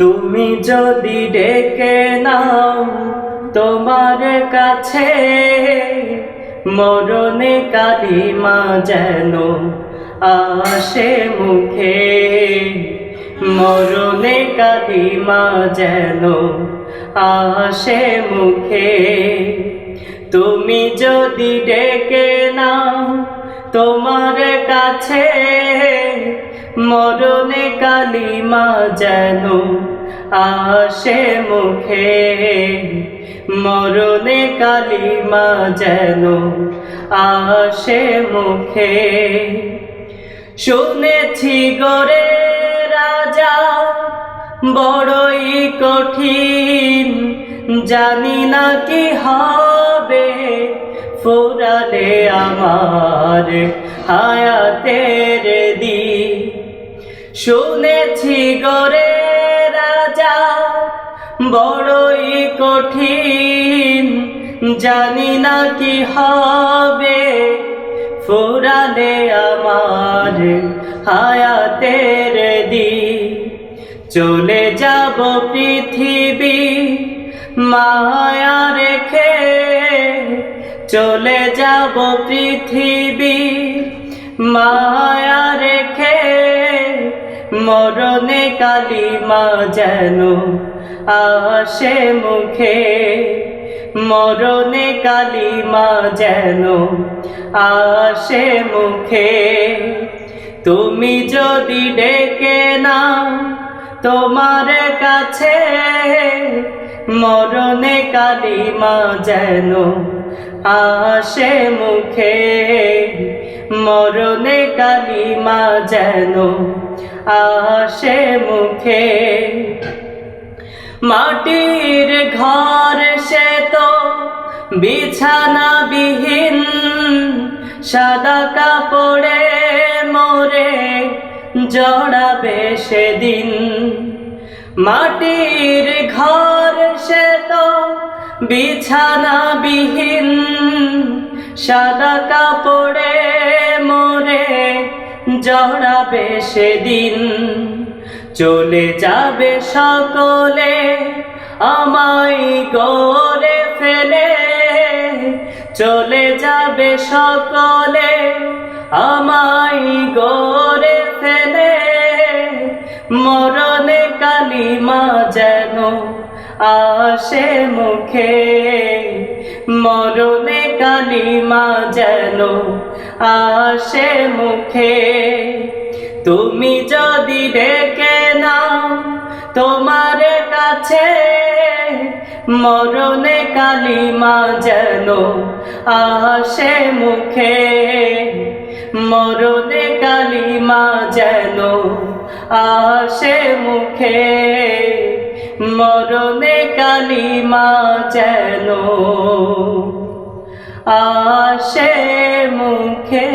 তুমি যদি ডেকে নাও তোমার কাছে, মরণে কালিমা যেন আসে মুখে, মরণে কালিমা যেন আসে মুখে। তুমি যদি ডেকে নাও তোমার কাছে, মরণে কালিমা যেন আসে মুখে, মরণে কালিমা যেন আসে মুখে। শুনেছি গোরে রাজা বড়ই কঠিন, জানি না কি হবে ফুরালে আমার হায়াতের দিন। শুনেছি গোরে রাজা বড়ই কঠিন, জানি না কি হবে ফুরালে আমার হায়াতের দিন। চলে যাব পৃথিবী মায়া রেখে, চলে যাব পৃথিবী মায়া রেখে, মরণে কালিমা যেন আসে মুখে, মরণে কালিমা যেন আসে মুখে। তুমি যদি ডেকে নাও তোমার কাছে, মরণে কালিমা যেন আসে মুখে, মরণে কালিমা যেন আসে মুখে। মাটির ঘর সে তো বিছানা বিহীন, সাদা কাপড়ে মোরে জড়াবে সেদিন। মাটির ঘর সে তো বিছানা বিহীন, সাদা কাপড়ে মোরে জড়াবে সেদিন। চলে যাবে সকলে আমায় গড়ে ফেলে, চলে যাবে সকলে আমায় গড়ে ফেলে, মরণে কালিমা যেন আসে মুখে, মরণে কালিমা যেন আসে মুখে। তুমি যদি ডেকে নাও তোমার কাছে, মরণে কালিমা যেন আসে মুখে, মরণে কালিমা যেন আসে মুখে, মরণে কালিমা যেন আসে মুখে।